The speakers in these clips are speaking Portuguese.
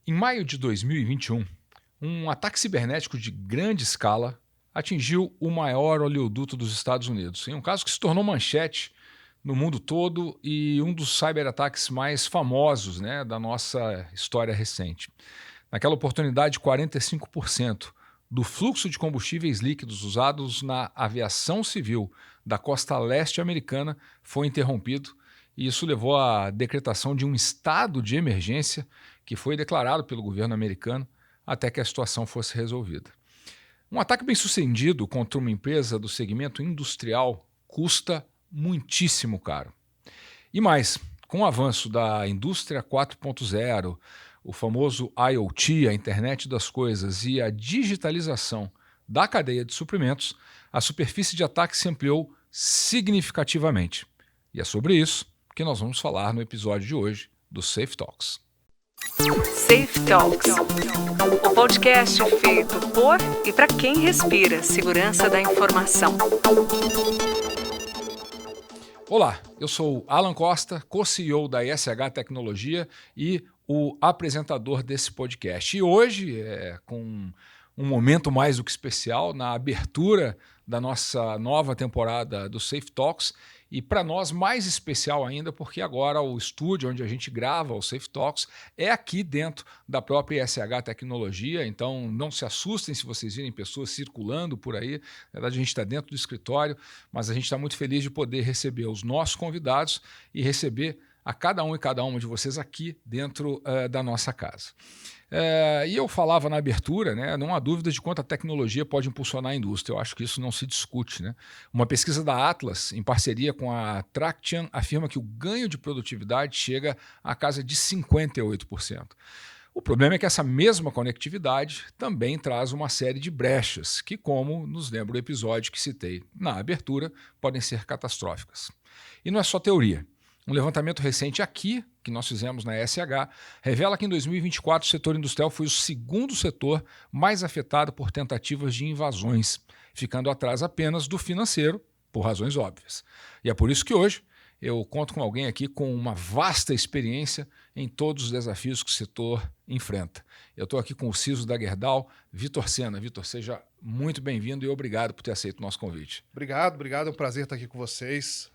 Em maio de 2021, um ataque cibernético de grande escala atingiu o maior oleoduto dos Estados Unidos, em um caso que se tornou manchete no mundo todo e um dos cyberataques mais famosos, né, da nossa história recente. Naquela oportunidade, 45% do fluxo de combustíveis líquidos usados na aviação civil da costa leste americana foi interrompido, e isso levou à decretação de um estado de emergência que foi declarado pelo governo americano até que a situação fosse resolvida. Um ataque bem-sucedido contra uma empresa do segmento industrial custa muitíssimo caro. E mais, com o avanço da indústria 4.0, o famoso IoT, a internet das coisas, e a digitalização da cadeia de suprimentos, a superfície de ataque se ampliou significativamente. E é sobre isso que nós vamos falar no episódio de hoje do Safe Talks. Safe Talks, o podcast feito por e para quem respira segurança da informação. Olá, eu sou Alan Costa, co-CEO da ESH Tecnologia e o apresentador desse podcast. E hoje, com um momento mais do que especial, na abertura da nossa nova temporada do Safe Talks, e para nós mais especial ainda, porque agora o estúdio onde a gente grava o Safe Talks é aqui dentro da própria ESH Tecnologia, então não se assustem se vocês virem pessoas circulando por aí. Na verdade, a gente está dentro do escritório, mas a gente está muito feliz de poder receber os nossos convidados e receber a cada um e cada uma de vocês aqui dentro da nossa casa. E eu falava na abertura, né, não há dúvida de quanto a tecnologia pode impulsionar a indústria. Eu acho que isso não se discute, né? Uma pesquisa da Atlas, em parceria com a Traction, afirma que o ganho de produtividade chega à casa de 58%. O problema é que essa mesma conectividade também traz uma série de brechas que, como nos lembra o episódio que citei na abertura, podem ser catastróficas. E não é só teoria. Um levantamento recente aqui, que nós fizemos na ESH, revela que em 2024 o setor industrial foi o segundo setor mais afetado por tentativas de invasões, ficando atrás apenas do financeiro, por razões óbvias. E é por isso que hoje eu conto com alguém aqui com uma vasta experiência em todos os desafios que o setor enfrenta. Eu estou aqui com o CISO da Gerdau, Vitor Sena. Vitor, seja muito bem-vindo e obrigado por ter aceito o nosso convite. Obrigado. É um prazer estar aqui com vocês.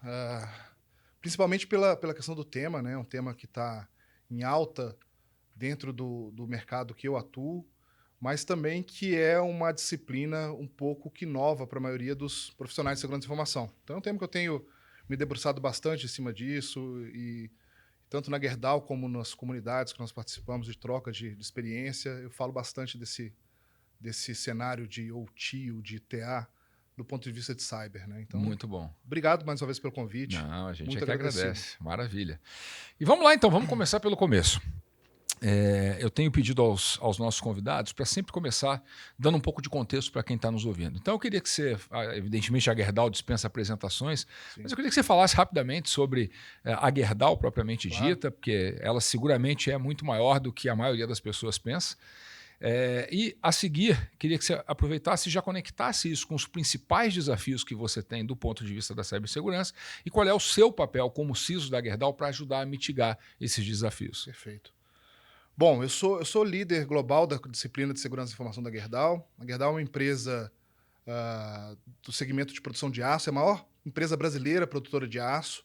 Principalmente pela questão do tema, né? Um tema que está em alta dentro do mercado que eu atuo, mas também que é uma disciplina um pouco que nova para a maioria dos profissionais de segurança da informação. Então é um tema que eu tenho me debruçado bastante em cima disso, e tanto na Gerdau como nas comunidades que nós participamos de troca de experiência, eu falo bastante desse cenário de OT, de TA, do ponto de vista de cyber, né? Então, muito bom. Obrigado mais uma vez pelo convite. Não, a gente muito é que agradece. Maravilha. E vamos lá então, vamos começar pelo começo. Eu tenho pedido aos nossos convidados para sempre começar dando um pouco de contexto para quem está nos ouvindo. Então eu queria que você, evidentemente a Gerdau dispensa apresentações, sim, mas eu queria que você falasse rapidamente sobre a Gerdau propriamente dita, porque ela seguramente é muito maior do que a maioria das pessoas pensa. E a seguir, queria que você aproveitasse e já conectasse isso com os principais desafios que você tem do ponto de vista da cibersegurança e qual é o seu papel como CISO da Gerdau para ajudar a mitigar esses desafios. Perfeito. Bom, eu sou líder global da disciplina de segurança da informação da Gerdau. A Gerdau é uma empresa do segmento de produção de aço, é a maior empresa brasileira produtora de aço.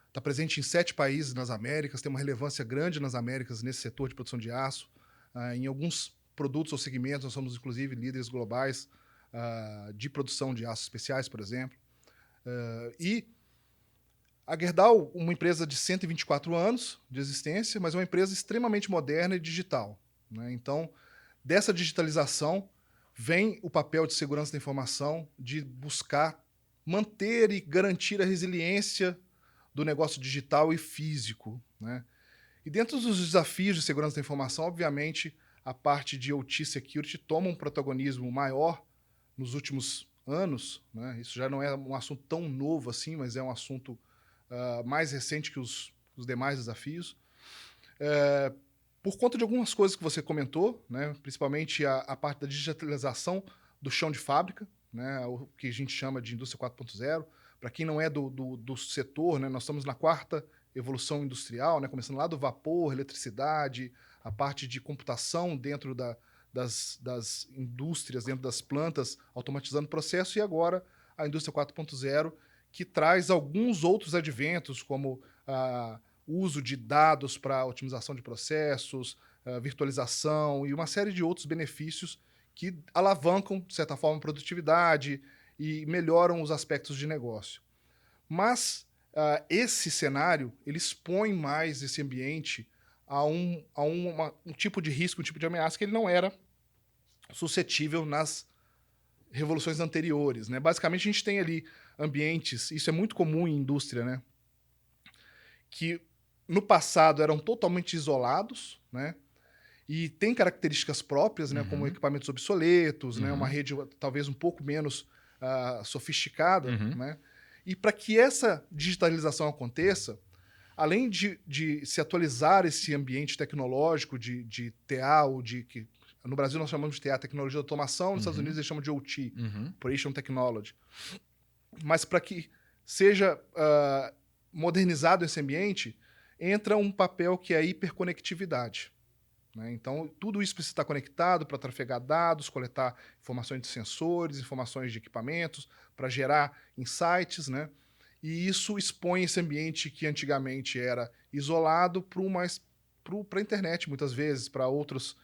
Está presente em 7 países nas Américas, tem uma relevância grande nas Américas nesse setor de produção de aço. Em alguns produtos ou segmentos, nós somos inclusive líderes globais de produção de aços especiais, por exemplo. E a Gerdau, uma empresa de 124 anos de existência, mas é uma empresa extremamente moderna e digital, né? Então, dessa digitalização vem o papel de segurança da informação, de buscar manter e garantir a resiliência do negócio digital e físico, né? E dentro dos desafios de segurança da informação, obviamente, a parte de OT Security toma um protagonismo maior nos últimos anos, né? Isso já não é um assunto tão novo assim, mas é um assunto mais recente que os demais desafios. Por conta de algumas coisas que você comentou, né? Principalmente a parte da digitalização do chão de fábrica, né? O que a gente chama de indústria 4.0. Para quem não é do setor, né? Nós estamos na 4ª evolução industrial, né? Começando lá do vapor, eletricidade, a parte de computação dentro das indústrias, dentro das plantas, automatizando o processo, e agora a indústria 4.0, que traz alguns outros adventos, como o uso de dados para otimização de processos, virtualização e uma série de outros benefícios que alavancam, de certa forma, a produtividade e melhoram os aspectos de negócio. Mas esse cenário, ele expõe mais esse ambiente a um tipo de risco, um tipo de ameaça que ele não era suscetível nas revoluções anteriores, né? Basicamente, a gente tem ali ambientes, isso é muito comum em indústria, né? Que no passado eram totalmente isolados, né? E tem características próprias, né? Como equipamentos obsoletos, né? Uma rede talvez um pouco menos sofisticada, né? E para que essa digitalização aconteça, além de se atualizar esse ambiente tecnológico de TA, ou que no Brasil nós chamamos de TA, tecnologia de automação, nos Estados Unidos eles chamam de OT, Operation Technology. Mas para que seja modernizado esse ambiente, entra um papel que é a hiperconectividade, né? Então, tudo isso precisa estar conectado para trafegar dados, coletar informações de sensores, informações de equipamentos, para gerar insights, né? E isso expõe esse ambiente que antigamente era isolado para a internet, muitas vezes, para outros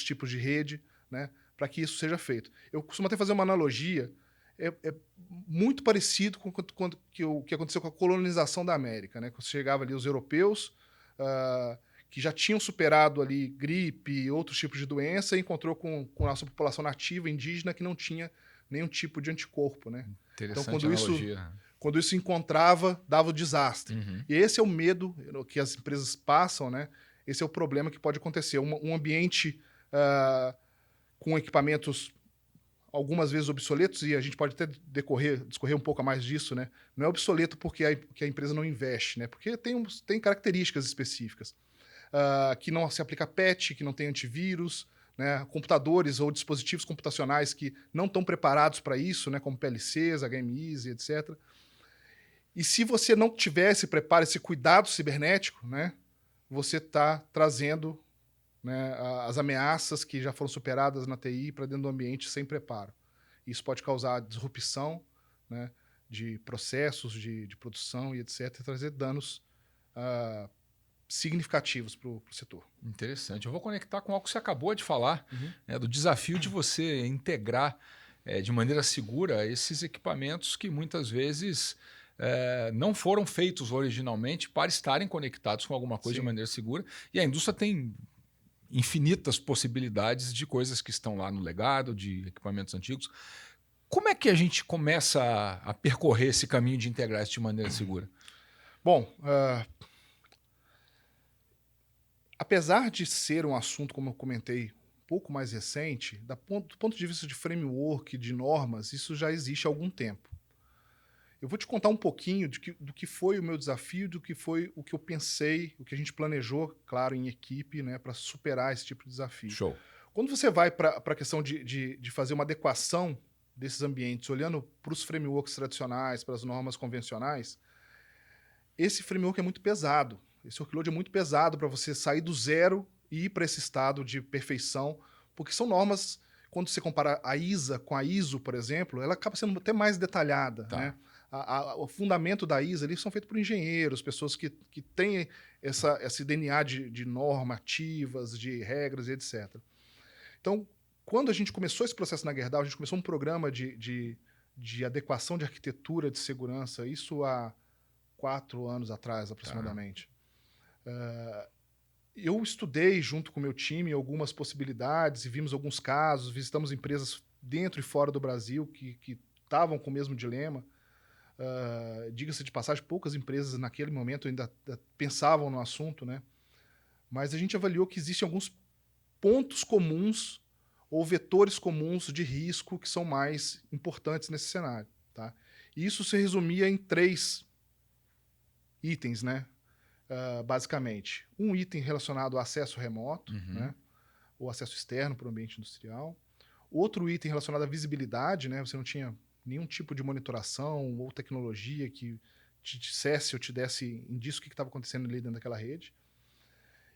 tipos de rede, né? Para que isso seja feito. Eu costumo até fazer uma analogia, é muito parecido com o que aconteceu com a colonização da América, né? Quando chegava ali os europeus, que já tinham superado ali gripe, outros tipos de doença, e encontrou com a nossa população nativa, indígena, que não tinha nenhum tipo de anticorpo, né? Interessante então, quando isso encontrava, dava o desastre. E esse é o medo que as empresas passam, né? Esse é o problema que pode acontecer. Um ambiente com equipamentos algumas vezes obsoletos, e a gente pode até discorrer um pouco a mais disso, né? Não é obsoleto porque a empresa não investe, né? Porque tem características específicas. Que não se aplica patch, que não tem antivírus, né? Computadores ou dispositivos computacionais que não estão preparados para isso, né? Como PLCs, HMIs, etc. E se você não tiver esse preparo, esse cuidado cibernético, né? Você está trazendo, né, as ameaças que já foram superadas na TI para dentro do ambiente sem preparo. Isso pode causar disrupção, né, de processos de produção e etc., e trazer danos significativos para o setor. Interessante. Eu vou conectar com algo que você acabou de falar, né, do desafio de você integrar de maneira segura esses equipamentos que muitas vezes não foram feitos originalmente para estarem conectados com alguma coisa de maneira segura. E a indústria tem infinitas possibilidades de coisas que estão lá no legado, de equipamentos antigos. Como é que a gente começa a percorrer esse caminho de integrar isso de maneira segura? Bom, apesar de ser um assunto, como eu comentei, um pouco mais recente, do ponto de vista de framework, de normas, isso já existe há algum tempo. Eu vou te contar um pouquinho do que foi o meu desafio, do que foi o que eu pensei, o que a gente planejou, claro, em equipe, né, para superar esse tipo de desafio. Show. Quando você vai para a questão de fazer uma adequação desses ambientes, olhando para os frameworks tradicionais, para as normas convencionais, esse framework é muito pesado. Esse workload é muito pesado para você sair do zero e ir para esse estado de perfeição, porque são normas, quando você compara a ISA com a ISO, por exemplo, ela acaba sendo até mais detalhada, né? O fundamento da ISA ali são feitos por engenheiros, pessoas que têm esse DNA de normativas, de regras e etc. Então, quando a gente começou esse processo na Gerdau, a gente começou um programa de adequação de arquitetura de segurança, isso há 4 anos atrás, aproximadamente. Eu estudei junto com o meu time algumas possibilidades e vimos alguns casos, visitamos empresas dentro e fora do Brasil que estavam com o mesmo dilema. Diga-se de passagem, poucas empresas naquele momento ainda pensavam no assunto, né? Mas a gente avaliou que existem alguns pontos comuns ou vetores comuns de risco que são mais importantes nesse cenário, tá? E isso se resumia em 3 itens, né? Basicamente. Um item relacionado ao acesso remoto, né? Ou acesso externo para o ambiente industrial. Outro item relacionado à visibilidade, né? Você não tinha nenhum tipo de monitoração ou tecnologia que te dissesse ou te desse indício do que estava acontecendo ali dentro daquela rede.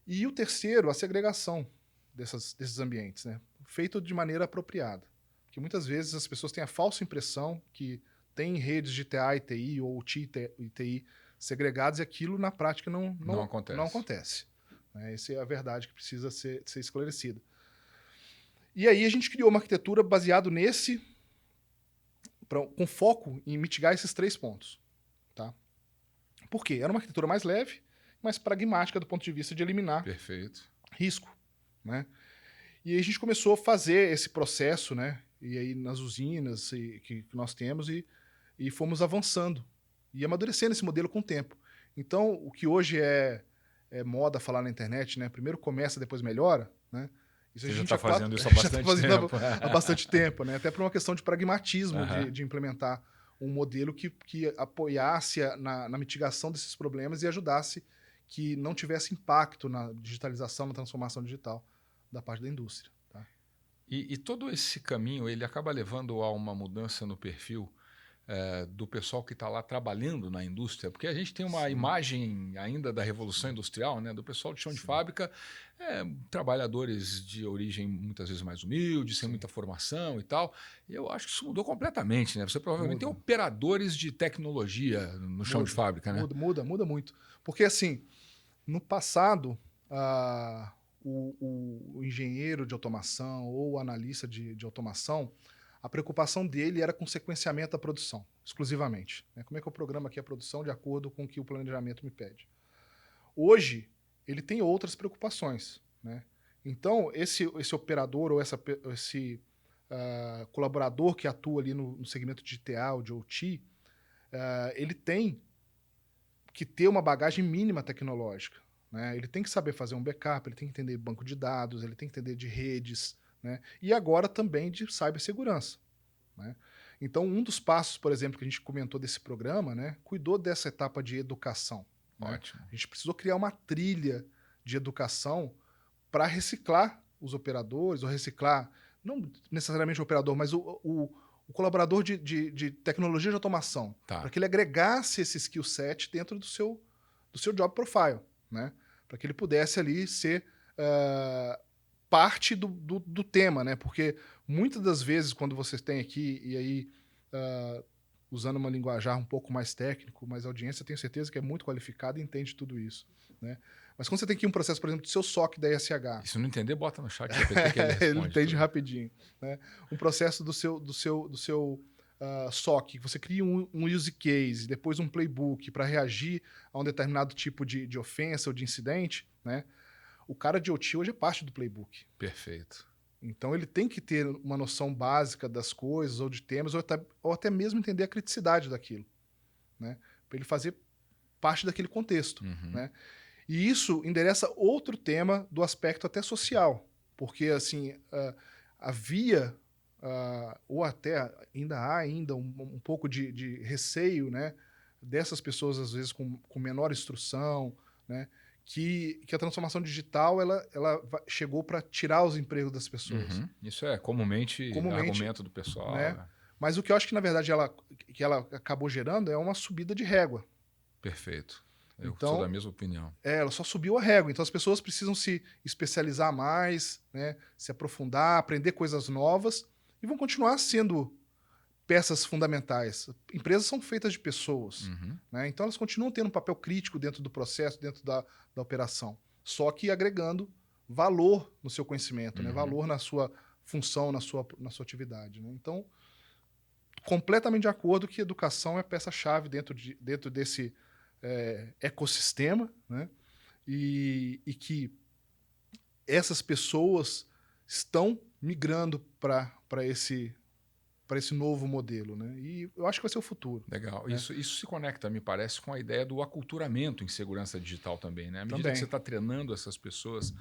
E o terceiro, a segregação desses ambientes, né? Feito de maneira apropriada. Porque muitas vezes as pessoas têm a falsa impressão que tem redes de TA e TI ou TI e TI segregadas e aquilo na prática não acontece. Né? Essa é a verdade que precisa ser esclarecida. E aí a gente criou uma arquitetura baseada com foco em mitigar esses 3 pontos. Tá? Por quê? Era uma arquitetura mais leve, mais pragmática do ponto de vista de eliminar risco. Né? E aí a gente começou a fazer esse processo, né? E aí nas usinas que nós temos e fomos avançando e amadurecendo esse modelo com o tempo. Então, o que hoje é moda falar na internet, né? Primeiro começa, depois melhora, né? Isso a gente já está fazendo isso há bastante tempo. Há bastante tempo, né? Até por uma questão de pragmatismo de implementar um modelo que apoiasse na mitigação desses problemas e ajudasse que não tivesse impacto na digitalização, na transformação digital da parte da indústria. Tá? E todo esse caminho ele acaba levando a uma mudança no perfil do pessoal que está lá trabalhando na indústria, porque a gente tem uma imagem ainda da Revolução Industrial, né, do pessoal de chão de fábrica, trabalhadores de origem muitas vezes mais humilde, sem muita formação e tal. E eu acho que isso mudou completamente. Né? Você provavelmente tem operadores de tecnologia no chão de fábrica. Né? Muda muito. Porque, assim, no passado, o engenheiro de automação ou o analista de automação, a preocupação dele era com o sequenciamento da produção, exclusivamente. Né? Como é que eu programo aqui a produção de acordo com o que o planejamento me pede? Hoje, ele tem outras preocupações. Né? Então, esse operador ou esse colaborador que atua ali no segmento de TA ou de OT, ele tem que ter uma bagagem mínima tecnológica. Né? Ele tem que saber fazer um backup, ele tem que entender banco de dados, ele tem que entender de redes, né? E agora também de cibersegurança. Né? Então, um dos passos, por exemplo, que a gente comentou desse programa, né, cuidou dessa etapa de educação. Ótimo. Né? A gente precisou criar uma trilha de educação para reciclar os operadores, ou reciclar, não necessariamente o operador, mas o colaborador de tecnologia de automação, para que ele agregasse esse skill set dentro do seu job profile, né? Para que ele pudesse ali ser parte do tema, né? Porque muitas das vezes, quando vocês têm aqui, e aí, usando uma linguajar um pouco mais técnico, mas a audiência, tenho certeza que é muito qualificada e entende tudo isso, né? Mas quando você tem aqui um processo, por exemplo, do seu SOC da ESH... E se não entender, bota no chat GPT que ele responde. Ele entende tudo. rapidinho. Né? Um processo do seu SOC, você cria um use case, depois um playbook para reagir a um determinado tipo de ofensa ou de incidente, né? O cara de OT hoje é parte do playbook. Perfeito. Então ele tem que ter uma noção básica das coisas ou de temas, ou até mesmo entender a criticidade daquilo, né? Para ele fazer parte daquele contexto. Né? E isso endereça outro tema do aspecto até social, porque assim, havia, ou até ainda há um pouco de receio, né, dessas pessoas, às vezes, com menor instrução, né, que a transformação digital ela chegou para tirar os empregos das pessoas. Isso é comumente argumento do pessoal. Né? Mas o que eu acho que, na verdade, ela acabou gerando é uma subida de régua. Perfeito. Eu sou da mesma opinião. Ela só subiu a régua. Então, as pessoas precisam se especializar mais, né, se aprofundar, aprender coisas novas e vão continuar sendo peças fundamentais. Empresas são feitas de pessoas. Né? Então, elas continuam tendo um papel crítico dentro do processo, dentro da operação. Só que agregando valor no seu conhecimento, né? Valor na sua função, na sua atividade. Né? Então, completamente de acordo que educação é peça-chave dentro desse ecossistema, né? E que essas pessoas estão migrando para esse novo modelo, né? E eu acho que vai ser o futuro. Legal. Né? Isso se conecta, me parece, com a ideia do aculturamento em segurança digital também. Né? À medida que você está treinando essas pessoas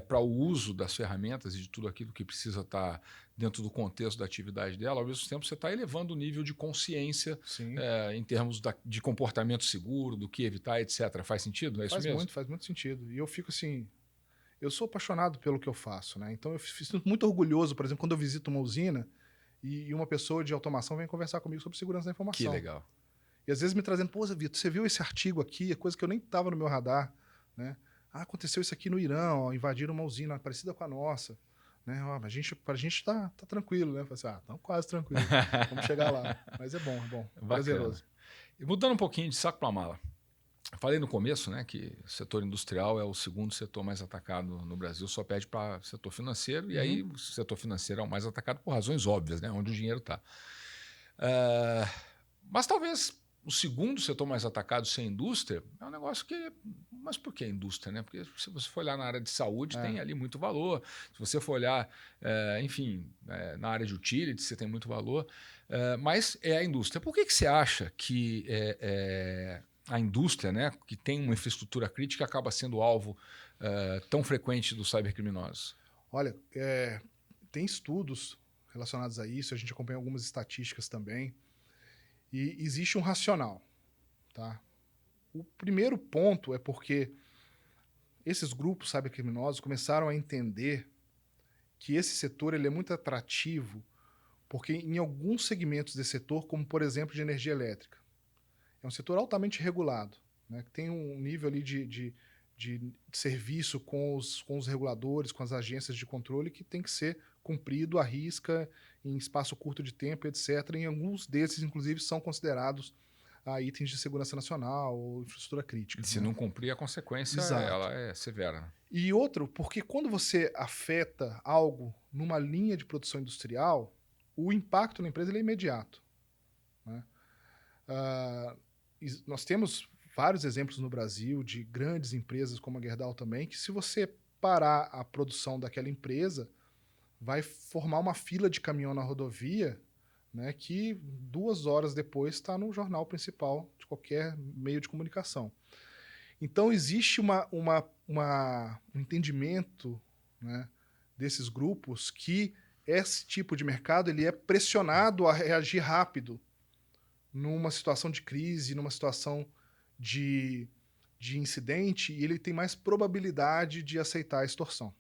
para o uso das ferramentas e de tudo aquilo que precisa estar dentro do contexto da atividade dela, ao mesmo tempo você está elevando o nível de consciência em termos de comportamento seguro, do que evitar, etc. Faz sentido? É isso mesmo? Faz muito sentido. E eu fico assim... Eu sou apaixonado pelo que eu faço, né? Então eu fico muito orgulhoso, por exemplo, quando eu visito uma usina e uma pessoa de automação vem conversar comigo sobre segurança da informação. Que legal. E às vezes me trazendo, pô, Vitor, você viu esse artigo aqui, é coisa que eu nem estava no meu radar, né? aconteceu isso aqui no Irã, ó, invadiram uma usina parecida com a nossa. Né? Ó, pra gente tá tranquilo, né? Falei assim, estamos quase tranquilo, vamos chegar lá. Mas é bom, prazeroso. E mudando um pouquinho de saco para mala. Falei no começo, né, que o setor industrial é o segundo setor mais atacado no Brasil, só perde para o setor financeiro, e aí o setor financeiro é o mais atacado por razões óbvias, né, onde o dinheiro está. Mas talvez o segundo setor mais atacado sem indústria é um negócio que... Mas por que indústria? Né? Porque se você for olhar na área de saúde, tem ali muito valor. Se você for olhar, na área de utility, você tem muito valor. Mas é a indústria. Por que você acha que a indústria, né, que tem uma infraestrutura crítica, acaba sendo alvo tão frequente dos cybercriminosos? Olha, tem estudos relacionados a isso, a gente acompanha algumas estatísticas também, e existe um racional. Tá? O primeiro ponto é porque esses grupos cybercriminosos começaram a entender que esse setor ele é muito atrativo, porque em alguns segmentos desse setor, como por exemplo de energia elétrica, é um setor altamente regulado, né, que tem um nível ali de serviço com os reguladores, com as agências de controle, que tem que ser cumprido à risca, em espaço curto de tempo, etc. Em alguns desses, inclusive, são considerados itens de segurança nacional ou infraestrutura crítica. E se não cumprir, a consequência ela é severa. E outro, porque quando você afeta algo numa linha de produção industrial, o impacto na empresa ele é imediato. Né? Nós temos vários exemplos no Brasil de grandes empresas como a Gerdau também, que se você parar a produção daquela empresa, vai formar uma fila de caminhão na rodovia, né, que 2 horas depois está no jornal principal de qualquer meio de comunicação. Então, existe um entendimento, né, desses grupos que esse tipo de mercado ele é pressionado a reagir rápido numa situação de crise, numa situação de incidente, e ele tem mais probabilidade de aceitar a extorsão.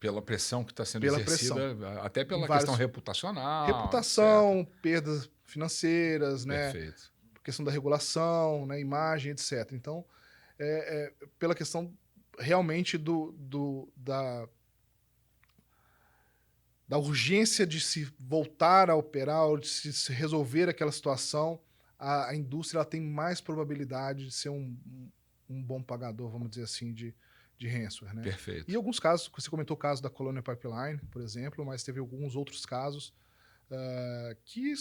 Pela pressão que está sendo exercida, até pela questão reputacional. Reputação, etc. Perdas financeiras, né? Perfeito. Questão da regulação, né? Imagem, etc. Então, pela questão realmente da urgência de se voltar a operar, ou de se resolver aquela situação, a indústria ela tem mais probabilidade de ser um bom pagador, vamos dizer assim, de ransomware, né? Perfeito. E alguns casos, você comentou o caso da Colonial Pipeline, por exemplo, mas teve alguns outros casos que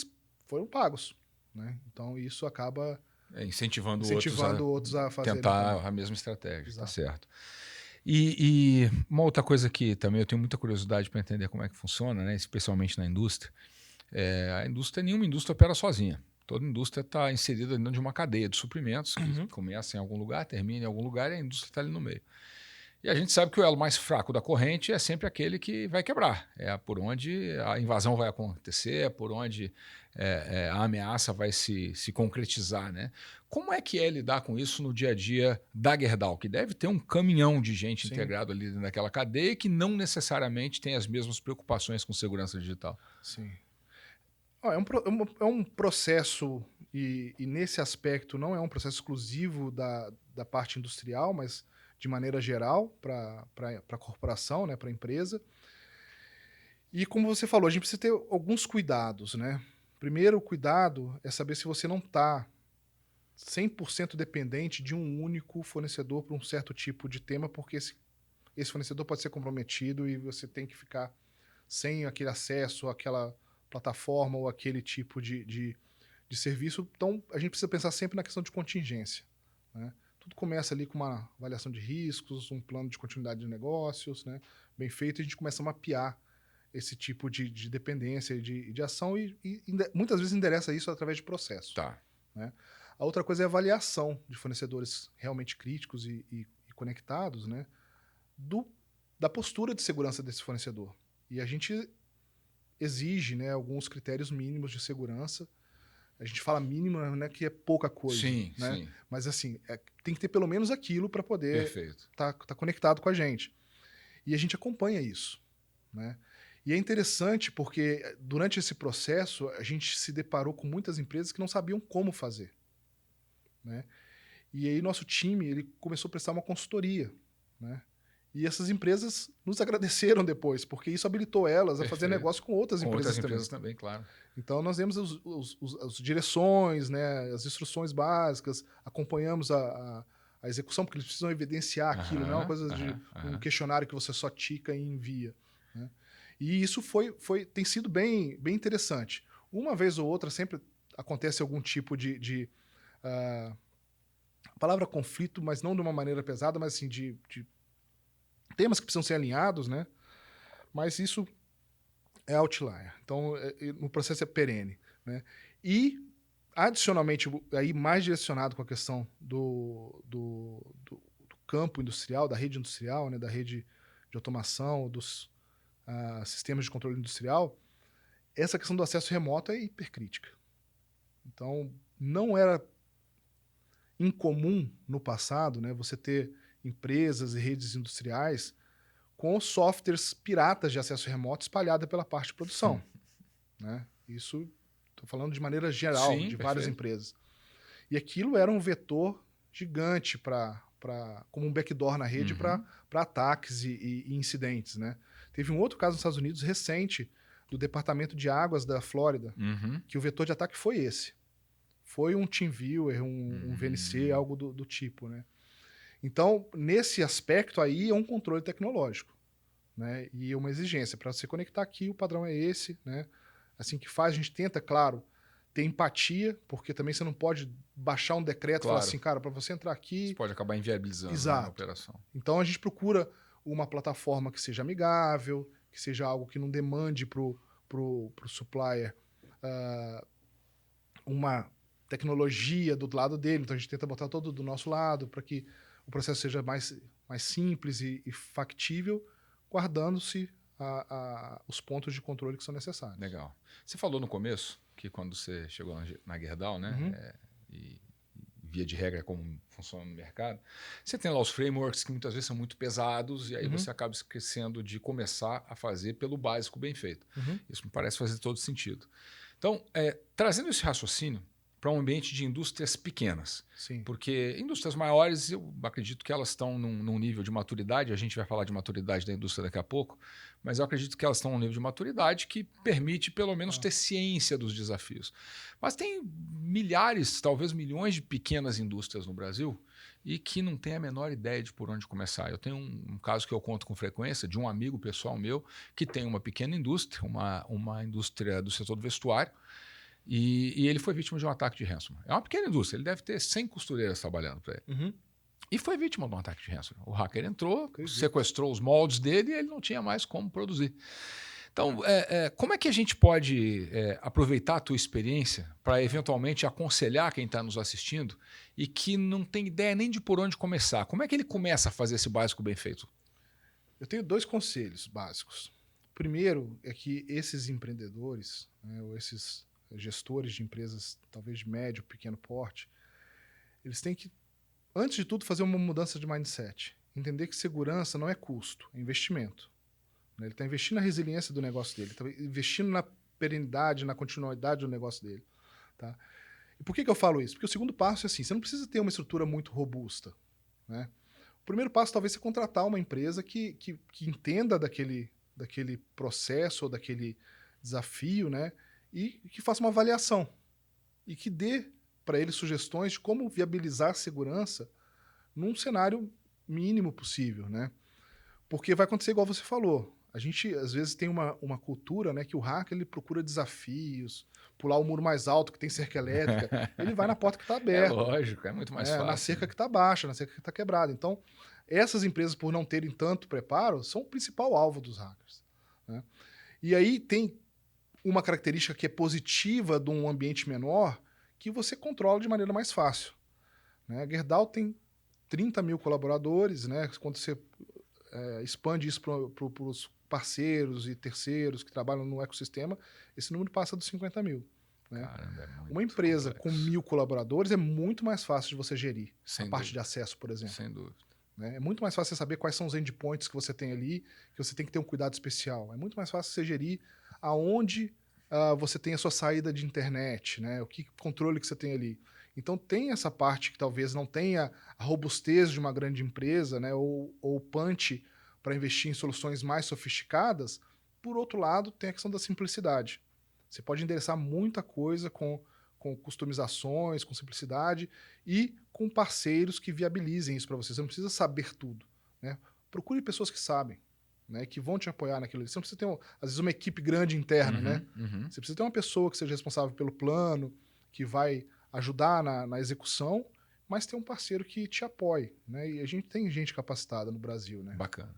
foram pagos, né? Então isso acaba incentivando outros a fazer tentar a mesma estratégia. Exato. Tá certo. E uma outra coisa que também eu tenho muita curiosidade para entender como é que funciona, né? Especialmente na indústria, nenhuma indústria opera sozinha. Toda indústria está inserida dentro de uma cadeia de suprimentos que começa em algum lugar, termina em algum lugar e a indústria está ali no meio. E a gente sabe que o elo mais fraco da corrente é sempre aquele que vai quebrar. É por onde a invasão vai acontecer, é por onde a ameaça vai se concretizar. Né? Como é que é lidar com isso no dia a dia da Gerdau? Que deve ter um caminhão de gente integrado ali naquela cadeia que não necessariamente tem as mesmas preocupações com segurança digital. Sim. É um processo, e nesse aspecto não é um processo exclusivo da parte industrial, mas de maneira geral para a corporação, né, para a empresa. E como você falou, a gente precisa ter alguns cuidados. Né? Primeiro, o cuidado é saber se você não está 100% dependente de um único fornecedor para um certo tipo de tema, porque esse fornecedor pode ser comprometido e você tem que ficar sem aquele acesso àquela plataforma ou aquele tipo de serviço. Então, a gente precisa pensar sempre na questão de contingência. Né? Tudo começa ali com uma avaliação de riscos, um plano de continuidade de negócios, né, bem feito, e a gente começa a mapear esse tipo de dependência e de ação e muitas vezes endereça isso através de processo. Tá. Né? A outra coisa é a avaliação de fornecedores realmente críticos e conectados, né, da postura de segurança desse fornecedor. E a gente exige, né, alguns critérios mínimos de segurança. A gente fala mínimo, né, que é pouca coisa. Sim, né? sim. Mas assim, tem que ter pelo menos aquilo para poder tá conectado com a gente. E a gente acompanha isso. Né? E é interessante porque durante esse processo a gente se deparou com muitas empresas que não sabiam como fazer. Né? E aí nosso time ele começou a prestar uma consultoria, né? E essas empresas nos agradeceram depois, porque isso habilitou elas a fazer Perfeito. negócio com outras Com empresas outras também. empresas também, claro. Então, nós demos as direções, né, as instruções básicas, acompanhamos a execução, porque eles precisam evidenciar aquilo, não é uma coisa de um questionário que você só tica e envia. Né? E isso tem sido bem interessante. Uma vez ou outra, sempre acontece algum tipo a palavra conflito, mas não de uma maneira pesada, mas assim, de temas que precisam ser alinhados, né? Mas isso é outlier. Então, o processo é perene. Né? E, adicionalmente, aí mais direcionado com a questão do campo industrial, da rede industrial, né? Da rede de automação, dos sistemas de controle industrial, essa questão do acesso remoto é hipercrítica. Então, não era incomum no passado, né? Você ter empresas e redes industriais com softwares piratas de acesso remoto espalhada pela parte de produção. Né? Isso, estou falando de maneira geral, Sim, de perfeito. várias empresas. E aquilo era um vetor gigante como um backdoor na rede para ataques e incidentes. Né? Teve um outro caso nos Estados Unidos recente, do Departamento de Águas da Flórida, que o vetor de ataque foi esse. Foi um TeamViewer, um VNC, algo do tipo. Né? Então, nesse aspecto aí, é um controle tecnológico, né? E uma exigência. Para você conectar aqui, o padrão é esse. Né? Assim que faz, a gente tenta, claro, ter empatia, porque também você não pode baixar um decreto e falar assim, cara, para você entrar aqui... Isso pode acabar inviabilizando. Exato. A operação. Então, a gente procura uma plataforma que seja amigável, que seja algo que não demande para o supplier uma tecnologia do lado dele. Então, a gente tenta botar todo do nosso lado para que o processo seja mais simples e factível, guardando-se os pontos de controle que são necessários. Legal. Você falou no começo que quando você chegou na Gerdau, né, e via de regra como funciona no mercado, você tem lá os frameworks que muitas vezes são muito pesados e aí você acaba esquecendo de começar a fazer pelo básico bem feito. Isso me parece fazer todo sentido. Então, trazendo esse raciocínio para um ambiente de indústrias pequenas. Sim. Porque indústrias maiores, eu acredito que elas estão num nível de maturidade, a gente vai falar de maturidade da indústria daqui a pouco, mas eu acredito que elas estão num nível de maturidade que permite pelo menos ter ciência dos desafios. Mas tem milhares, talvez milhões de pequenas indústrias no Brasil e que não tem a menor ideia de por onde começar. Eu tenho um caso que eu conto com frequência de um amigo pessoal meu que tem uma pequena indústria, uma indústria do setor do vestuário, e ele foi vítima de um ataque de ransomware. É uma pequena indústria, ele deve ter 100 costureiras trabalhando para ele. E foi vítima de um ataque de ransomware. O hacker entrou, sequestrou os moldes dele e ele não tinha mais como produzir. Então, como é que a gente pode aproveitar a tua experiência para eventualmente aconselhar quem está nos assistindo e que não tem ideia nem de por onde começar? Como é que ele começa a fazer esse básico bem feito? Eu tenho 2 conselhos básicos. O primeiro é que esses empreendedores, né, ou esses gestores de empresas, talvez de médio, pequeno porte, eles têm que, antes de tudo, fazer uma mudança de mindset. Entender que segurança não é custo, é investimento. Ele está investindo na resiliência do negócio dele, está investindo na perenidade, na continuidade do negócio dele. Tá? E por que eu falo isso? Porque o segundo passo é assim, você não precisa ter uma estrutura muito robusta. Né? O primeiro passo talvez é contratar uma empresa que entenda daquele processo ou daquele desafio, né? E que faça uma avaliação e que dê para ele sugestões de como viabilizar a segurança num cenário mínimo possível, né? Porque vai acontecer igual você falou. A gente, às vezes, tem uma cultura, né, que o hacker ele procura desafios, pular o muro mais alto que tem cerca elétrica, ele vai na porta que está aberta. É lógico, é muito mais fácil. Na cerca que está baixa, na cerca que está quebrada. Então, essas empresas, por não terem tanto preparo, são o principal alvo dos hackers. Né? E aí tem uma característica que é positiva de um ambiente menor que você controla de maneira mais fácil. Né? A Gerdau tem 30 mil colaboradores, né? Quando você expande isso para os parceiros e terceiros que trabalham no ecossistema, esse número passa dos 50 mil. Né? Caramba, uma empresa complexo. com 1.000 colaboradores é muito mais fácil de você gerir. Sem a parte dúvida. de acesso, por exemplo. Sem dúvida. Né? É muito mais fácil você saber quais são os endpoints que você tem ali, que você tem que ter um cuidado especial. É muito mais fácil você gerir aonde você tem a sua saída de internet, né? O que controle que você tem ali. Então tem essa parte que talvez não tenha a robustez de uma grande empresa, né, ou o punch para investir em soluções mais sofisticadas. Por outro lado, tem a questão da simplicidade. Você pode endereçar muita coisa com customizações, com simplicidade e com parceiros que viabilizem isso para você. Você não precisa saber tudo, né? Procure pessoas que sabem, né, que vão te apoiar naquilo ali. Você não precisa ter, às vezes, uma equipe grande interna, né? Você precisa ter uma pessoa que seja responsável pelo plano, que vai ajudar na execução, mas ter um parceiro que te apoie, né? E a gente tem gente capacitada no Brasil, né? Bacana.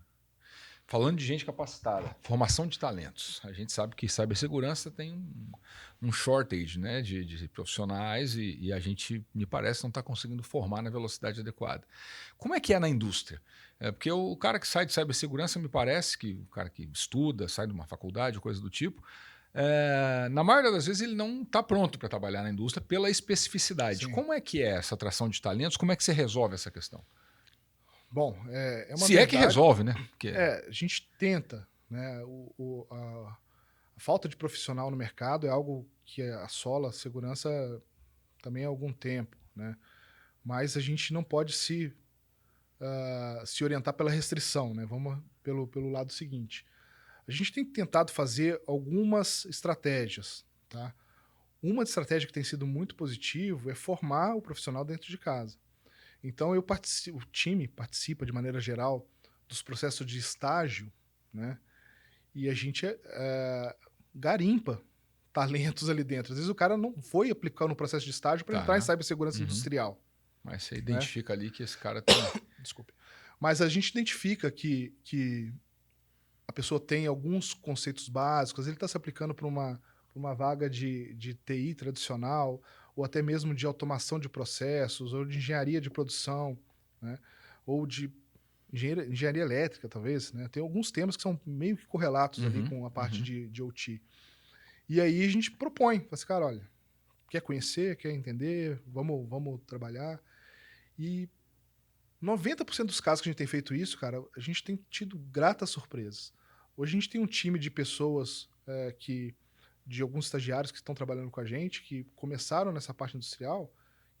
Falando de gente capacitada, formação de talentos. A gente sabe que cibersegurança tem um shortage, né, de profissionais e a gente, me parece, não está conseguindo formar na velocidade adequada. Como é que é na indústria? Porque o cara que sai de cibersegurança, me parece que o cara que estuda, sai de uma faculdade, coisa do tipo, na maioria das vezes ele não está pronto para trabalhar na indústria pela especificidade. Sim. Como é que é essa atração de talentos? Como é que você resolve essa questão? Bom, é uma Se verdade, é que resolve, né? Porque a gente tenta, né? A falta de profissional no mercado é algo que assola a segurança também há algum tempo, né? Mas a gente não pode se orientar pela restrição, né? Vamos pelo lado seguinte. A gente tem tentado fazer algumas estratégias, tá? Uma estratégia que tem sido muito positivo é formar o profissional dentro de casa. Então o time participa de maneira geral dos processos de estágio, né? E a gente garimpa talentos ali dentro. Às vezes o cara não foi aplicar no processo de estágio para entrar em cibersegurança industrial. Mas você né? identifica ali que esse cara tem. Desculpe. Mas a gente identifica que a pessoa tem alguns conceitos básicos, ele está se aplicando para uma vaga de TI tradicional, ou até mesmo de automação de processos, ou de engenharia de produção, né? Ou de engenharia elétrica, talvez. Né? Tem alguns temas que são meio que correlatos ali com a parte de OT. E aí a gente propõe, fala assim, cara, olha, quer conhecer, quer entender, vamos trabalhar. E 90% dos casos que a gente tem feito isso, cara, a gente tem tido gratas surpresas. Hoje a gente tem um time de pessoas de alguns estagiários que estão trabalhando com a gente, que começaram nessa parte industrial,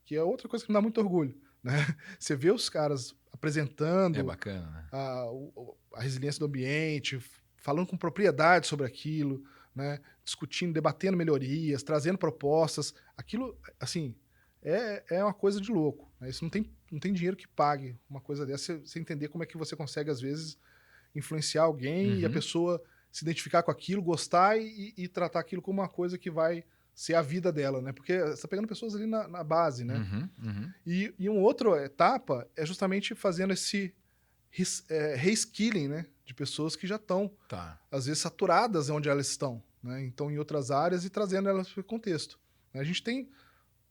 que é outra coisa que me dá muito orgulho, né? Você vê os caras apresentando É bacana, né? a resiliência do ambiente, falando com propriedade sobre aquilo, né? Discutindo, debatendo melhorias, trazendo propostas. Aquilo, assim, é uma coisa de louco. Né? Isso não tem dinheiro que pague uma coisa dessa. Você entender como é que você consegue, às vezes, influenciar alguém e a pessoa se identificar com aquilo, gostar e tratar aquilo como uma coisa que vai ser a vida dela, né? Porque você está pegando pessoas ali na base, né? E uma outra etapa é justamente fazendo esse reskilling, né? De pessoas que já estão, às vezes, saturadas onde elas estão, né? Então, em outras áreas e trazendo elas para o contexto. A gente tem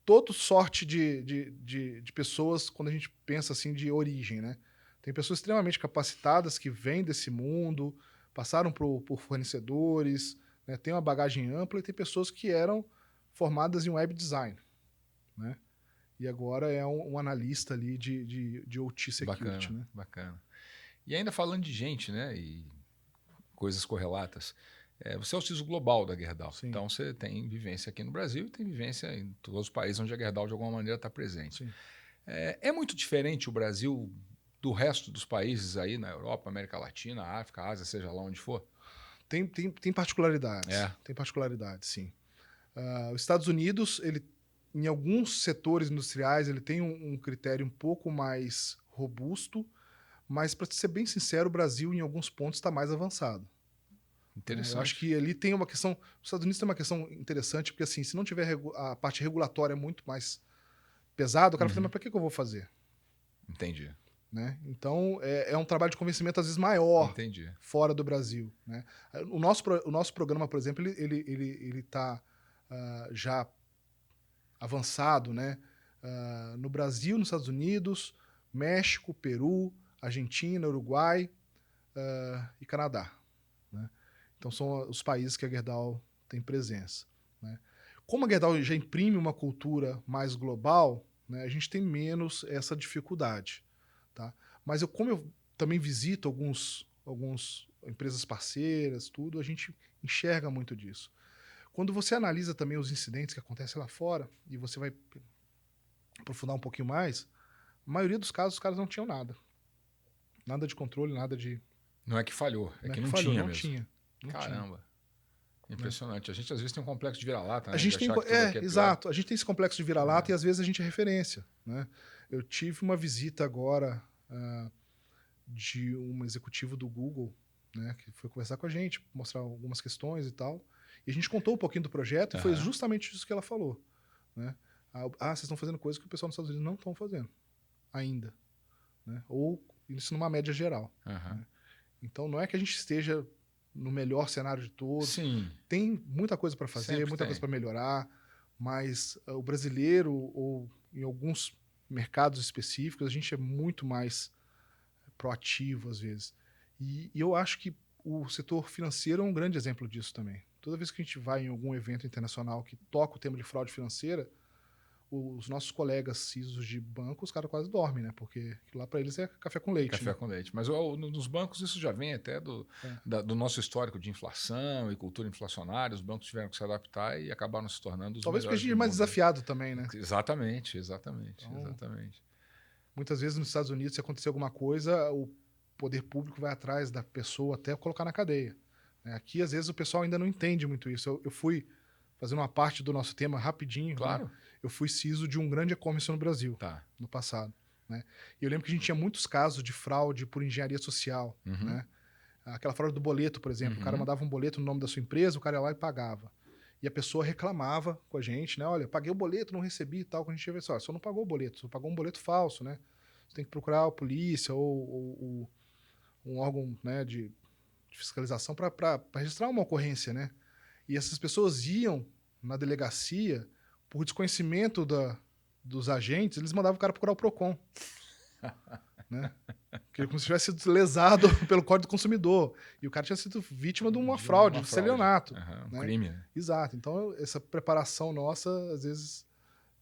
toda sorte de pessoas quando a gente pensa assim de origem, né? Tem pessoas extremamente capacitadas que vêm desse mundo, passaram por fornecedores, né? Tem uma bagagem ampla, e tem pessoas que eram formadas em web design, né? E agora é um analista ali de OT Security. Bacana, né? bacana. E ainda falando de gente, né, e coisas correlatas, você é o CISO global da Gerdau. Sim. Então você tem vivência aqui no Brasil e tem vivência em todos os países onde a Gerdau de alguma maneira está presente. Sim. É muito diferente o Brasil do resto dos países aí na Europa, América Latina, África, Ásia, seja lá onde for? Tem particularidades. Tem particularidades, sim. Os Estados Unidos, ele, em alguns setores industriais, ele tem um critério um pouco mais robusto, mas, para ser bem sincero, o Brasil, em alguns pontos, está mais avançado. Interessante. Eu acho que ali tem uma questão... Os Estados Unidos tem uma questão interessante, porque assim, se não tiver a parte regulatória muito mais pesada, o cara fala, mas para que eu vou fazer? Entendi. Né? Então, é um trabalho de convencimento, às vezes, maior fora do Brasil. Né? O nosso programa, por exemplo, ele está já avançado, né? No Brasil, nos Estados Unidos, México, Peru, Argentina, Uruguai e Canadá. Né? Então, são os países que a Gerdau tem presença. Né? Como a Gerdau já imprime uma cultura mais global, né, a gente tem menos essa dificuldade. Tá? Mas como eu também visito alguns empresas parceiras, tudo, a gente enxerga muito disso. Quando você analisa também os incidentes que acontecem lá fora, e você vai aprofundar um pouquinho mais, a maioria dos casos os caras não tinham nada. Nada de controle, nada de... Não é que falhou, é que não falhou, tinha não mesmo. tinha. Não Caramba. Impressionante. A gente às vezes tem um complexo de vira-lata, né? A gente De tem, achar que tudo aqui é pior. exato. A gente tem esse complexo de vira-lata e às vezes a gente é referência, né? Eu tive uma visita agora de um executivo do Google, né, que foi conversar com a gente, mostrar algumas questões e tal. E a gente contou um pouquinho do projeto e foi justamente isso que ela falou, né? Vocês estão fazendo coisas que o pessoal nos Estados Unidos não estão fazendo ainda, né? Ou isso numa média geral. Né? Então não é que a gente esteja no melhor cenário de todos. Sim. Tem muita coisa para fazer, Sempre muita tem. coisa para melhorar, mas o brasileiro, ou em alguns mercados específicos, a gente é muito mais proativo às vezes. E eu acho que o setor financeiro é um grande exemplo disso também. Toda vez que a gente vai em algum evento internacional que toca o tema de fraude financeira, os nossos colegas CISOs de banco, os caras quase dormem, né? Porque lá para eles é café com leite. Café com leite. Mas nos bancos isso já vem até do nosso histórico de inflação e cultura inflacionária. Os bancos tiveram que se adaptar e acabaram se tornando os Talvez porque a melhores gente é do mais mundo. desafiado também, né? Exatamente. Então, muitas vezes nos Estados Unidos, se acontecer alguma coisa, o poder público vai atrás da pessoa até colocar na cadeia. Aqui, às vezes, o pessoal ainda não entende muito isso. Eu fui fazendo uma parte do nosso tema rapidinho. Claro. Né? Eu fui CISO de um grande e-commerce no Brasil, no passado. Né? E eu lembro que a gente tinha muitos casos de fraude por engenharia social. Né? Aquela fraude do boleto, por exemplo. O cara mandava um boleto no nome da sua empresa, o cara ia lá e pagava. E a pessoa reclamava com a gente, né? Olha, paguei o boleto, não recebi e tal. Quando a gente ia ver só, você não pagou o boleto, você pagou um boleto falso, né? Você tem que procurar a polícia ou um órgão, né, de fiscalização para registrar uma ocorrência, né? E essas pessoas iam na delegacia, por desconhecimento dos agentes, eles mandavam o cara procurar o PROCON. Né? Que como se tivesse sido lesado pelo Código do Consumidor. E o cara tinha sido vítima de uma fraude, de estelionato. Um crime. Né? Exato. Então, essa preparação nossa, às vezes,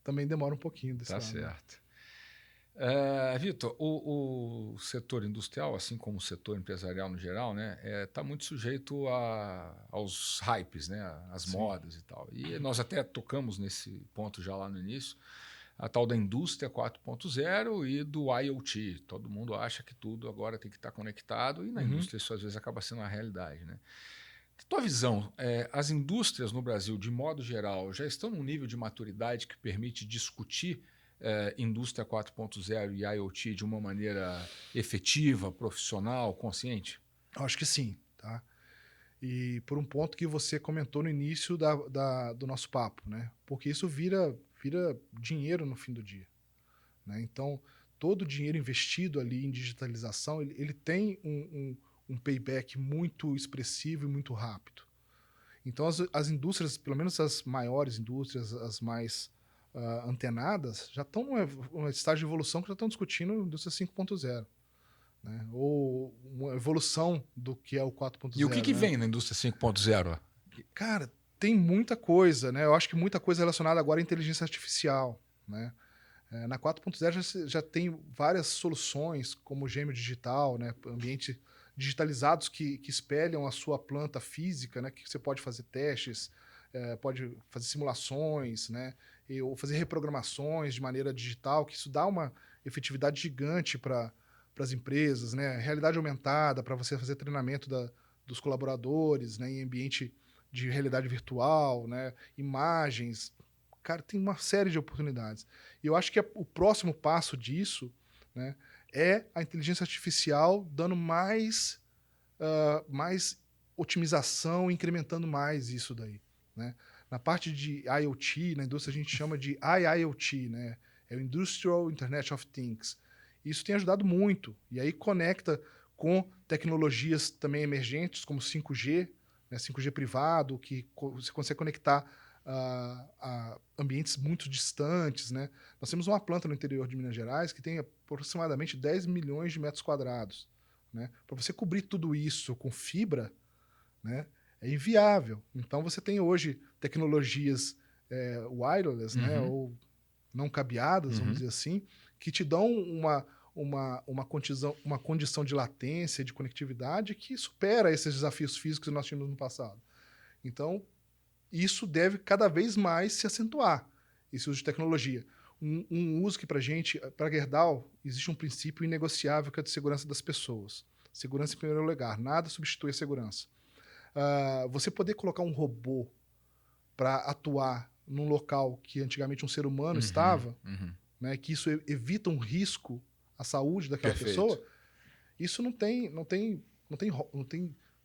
também demora um pouquinho desse lado. Certo. Vitor, o setor industrial, assim como o setor empresarial no geral, né, está muito sujeito aos hypes, né, às modas e tal. E nós até tocamos nesse ponto já lá no início, a tal da indústria 4.0 e do IoT. Todo mundo acha que tudo agora tem que estar conectado e na indústria isso às vezes acaba sendo a realidade. Né? Tua visão, as indústrias no Brasil, de modo geral, já estão num nível de maturidade que permite discutir indústria 4.0 e IoT de uma maneira efetiva, profissional, consciente? Eu acho que sim, tá? E por um ponto que você comentou no início do nosso papo, né? Porque isso vira dinheiro no fim do dia. Né? Então, todo o dinheiro investido ali em digitalização, ele tem um payback muito expressivo e muito rápido. Então, as indústrias, pelo menos as maiores indústrias, as mais antenadas, já estão num estágio de evolução que já estão discutindo a indústria 5.0. Né? Ou uma evolução do que é o 4.0. E o que vem na indústria 5.0? Cara, tem muita coisa, né? Eu acho que muita coisa relacionada agora à inteligência artificial, né? Na 4.0 já tem várias soluções, como o gêmeo digital, né? Ambientes digitalizados que espelham a sua planta física, né? Que você pode fazer testes, pode fazer simulações, né? Ou fazer reprogramações de maneira digital, que isso dá uma efetividade gigante para as empresas, né? Realidade aumentada, para você fazer treinamento dos colaboradores, né? Em ambiente de realidade virtual, né? Imagens. Cara, tem uma série de oportunidades. E eu acho que o próximo passo disso, né, é a inteligência artificial dando mais otimização, incrementando mais isso daí. Né? Na parte de IoT, na indústria a gente chama de IIoT, né? É o Industrial Internet of Things. Isso tem ajudado muito. E aí conecta com tecnologias também emergentes, como 5G, né? 5G privado, que você consegue conectar a ambientes muito distantes. Né? Nós temos uma planta no interior de Minas Gerais que tem aproximadamente 10 milhões de metros quadrados. Né? Para você cobrir tudo isso com fibra, né? É inviável. Então, você tem hoje tecnologias wireless, né? Ou não cabeadas, vamos dizer assim, que te dão uma condição de latência, de conectividade que supera esses desafios físicos que nós tínhamos no passado. Então, isso deve cada vez mais se acentuar, esse uso de tecnologia. Um uso que para a Gerdau, existe um princípio inegociável que é de segurança das pessoas. Segurança em primeiro lugar, nada substitui a segurança. Você poder colocar um robô para atuar num local que antigamente um ser humano estava, né, que isso evita um risco à saúde daquela pessoa, isso não tem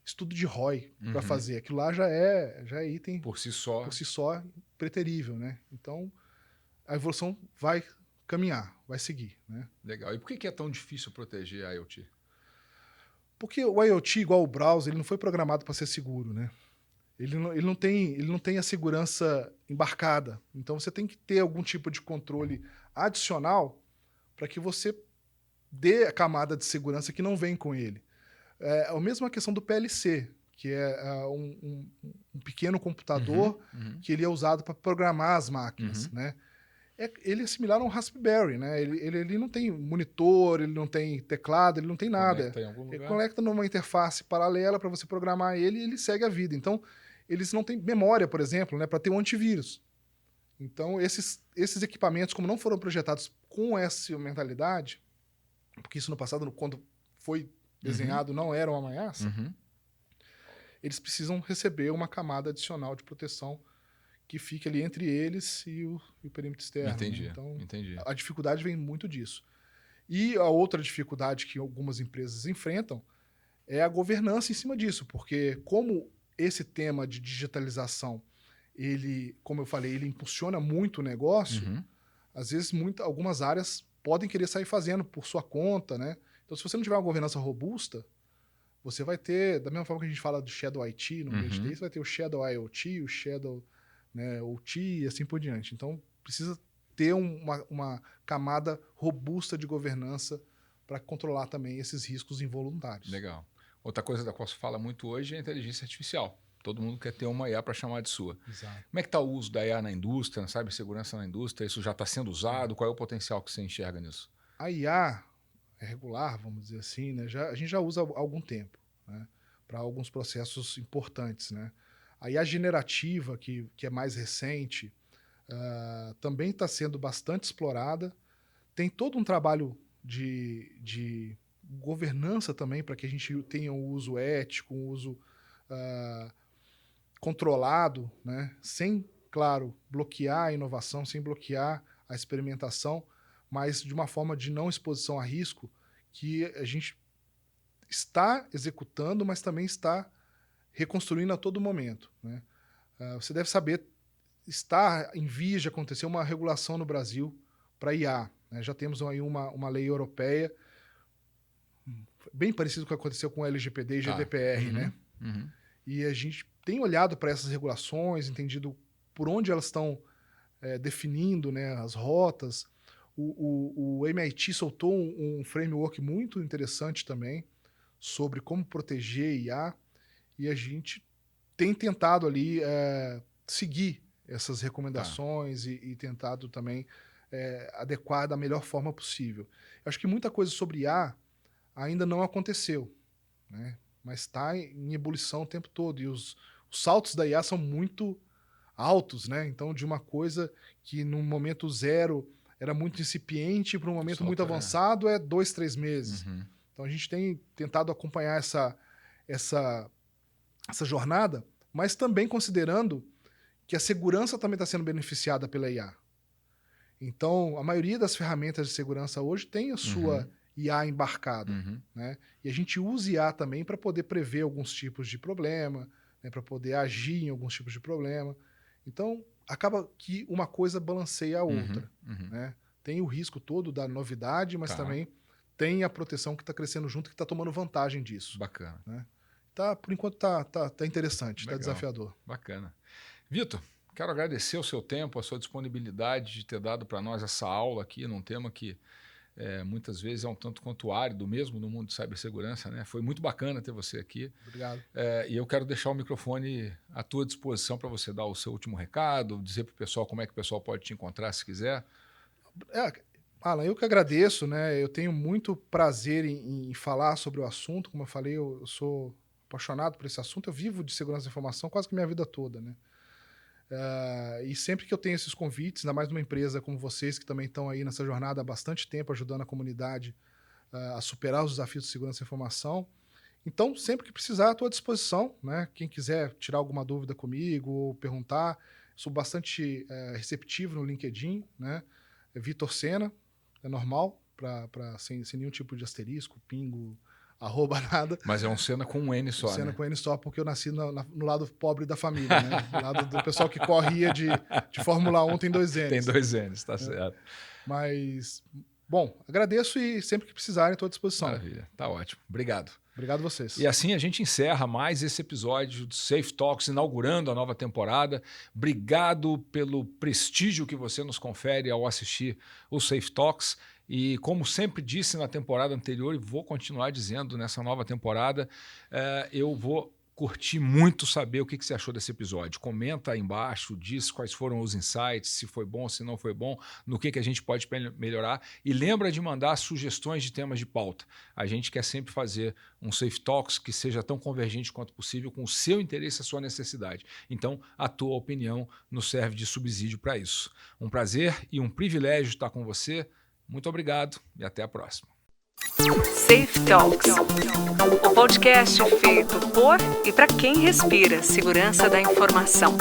estudo de ROI para fazer. Aquilo lá já é item por si só preterível, né? Então a evolução vai caminhar, vai seguir, né? Legal. E por que é tão difícil proteger a IoT? Porque o IoT, igual o browser, ele não foi programado para ser seguro, né? Ele não tem a segurança embarcada. Então você tem que ter algum tipo de controle adicional para que você dê a camada de segurança que não vem com ele. É a mesma questão do PLC, que é um pequeno computador que ele é usado para programar as máquinas, né? Ele é similar a um Raspberry, né? Ele não tem monitor, ele não tem teclado, ele não tem nada. Ele conecta numa interface paralela para você programar ele e ele segue a vida. Então, eles não têm memória, por exemplo, né, para ter um antivírus. Então, esses equipamentos, como não foram projetados com essa mentalidade, porque isso no passado, quando foi desenhado, não era uma ameaça, eles precisam receber uma camada adicional de proteção que fique ali entre eles e o perímetro externo. Entendi, né? Então, entendi. A dificuldade vem muito disso. E a outra dificuldade que algumas empresas enfrentam é a governança em cima disso, porque como esse tema de digitalização, ele, como eu falei, ele impulsiona muito o negócio, às vezes algumas áreas podem querer sair fazendo por sua conta, né? Então, se você não tiver uma governança robusta, você vai ter, da mesma forma que a gente fala do Shadow IT no meio de TI, você vai ter o Shadow IoT, o Shadow, né, OT e assim por diante. Então, precisa ter uma camada robusta de governança para controlar também esses riscos involuntários. Legal. Outra coisa da qual se fala muito hoje é a inteligência artificial. Todo mundo quer ter uma IA para chamar de sua. Exato. Como é que está o uso da IA na indústria, na cibersegurança na indústria? Isso já está sendo usado? Qual é o potencial que você enxerga nisso? A IA é regular, vamos dizer assim, né? A gente já usa há algum tempo, né? Para alguns processos importantes, né? A IA generativa, que é mais recente, também está sendo bastante explorada. Tem todo um trabalho de governança também para que a gente tenha um uso ético, um uso controlado, né? Sem, claro, bloquear a inovação, sem bloquear a experimentação, mas de uma forma de não exposição a risco, que a gente está executando, mas também está reconstruindo a todo momento, né? Você deve saber, está em vias de acontecer uma regulação no Brasil para IA, né? Já temos aí uma lei europeia, bem parecido com o que aconteceu com o LGPD e GDPR, né? E a gente tem olhado para essas regulações, entendido por onde elas estão definindo, né, as rotas. O MIT soltou um framework muito interessante também sobre como proteger IA, e a gente tem tentado ali seguir essas recomendações e tentado também adequar da melhor forma possível. Eu acho que muita coisa sobre IA ainda não aconteceu, né? Mas está em ebulição o tempo todo, e os saltos da IA são muito altos, né? Então, de uma coisa que no momento zero era muito incipiente para um momento muito avançado 2, 3 meses. Então, a gente tem tentado acompanhar essa jornada, mas também considerando que a segurança também está sendo beneficiada pela IA. Então, a maioria das ferramentas de segurança hoje tem a sua IA embarcada, né? E a gente usa IA também para poder prever alguns tipos de problema, né? Para poder agir em alguns tipos de problema. Então, acaba que uma coisa balanceia a outra, né? Tem o risco todo da novidade, mas também tem a proteção que está crescendo junto, que está tomando vantagem disso. Bacana. Né? Por enquanto tá interessante, está desafiador. Bacana. Vitor, quero agradecer o seu tempo, a sua disponibilidade de ter dado para nós essa aula aqui num tema que muitas vezes é um tanto quanto árido mesmo no mundo de cibersegurança, né? Foi muito bacana ter você aqui. Obrigado. E eu quero deixar o microfone à tua disposição para você dar o seu último recado, dizer para o pessoal como é que o pessoal pode te encontrar se quiser. Alan, eu que agradeço, né? Eu tenho muito prazer em falar sobre o assunto. Como eu falei, eu sou apaixonado por esse assunto. Eu vivo de segurança da informação quase que minha vida toda, né? E sempre que eu tenho esses convites, ainda mais numa empresa como vocês, que também estão aí nessa jornada há bastante tempo, ajudando a comunidade a superar os desafios de segurança da informação. Então, sempre que precisar, estou à disposição, né? Quem quiser tirar alguma dúvida comigo ou perguntar, sou bastante receptivo no LinkedIn, né? Vitor Sena, é normal, sem nenhum tipo de asterisco, pingo, arroba, nada. Mas é um Sena com um N só, Sena né? com N só, porque eu nasci no lado pobre da família, né? No lado do pessoal que corria de Fórmula 1 tem 2 Ns. Tem 2 Ns, tá certo. Mas, bom, agradeço e sempre que precisarem, estou à disposição. Maravilha, tá ótimo. Obrigado. Obrigado a vocês. E assim a gente encerra mais esse episódio do Safe Talks, inaugurando a nova temporada. Obrigado pelo prestígio que você nos confere ao assistir o Safe Talks. E como sempre disse na temporada anterior, e vou continuar dizendo nessa nova temporada, eu vou curtir muito saber o que você achou desse episódio. Comenta aí embaixo, diz quais foram os insights, se foi bom, se não foi bom, no que a gente pode melhorar. E lembra de mandar sugestões de temas de pauta. A gente quer sempre fazer um Safe Talks que seja tão convergente quanto possível com o seu interesse e a sua necessidade. Então, a tua opinião nos serve de subsídio para isso. Um prazer e um privilégio estar com você. Muito obrigado e até a próxima. Safe Talks, o podcast feito por e para quem respira segurança da informação.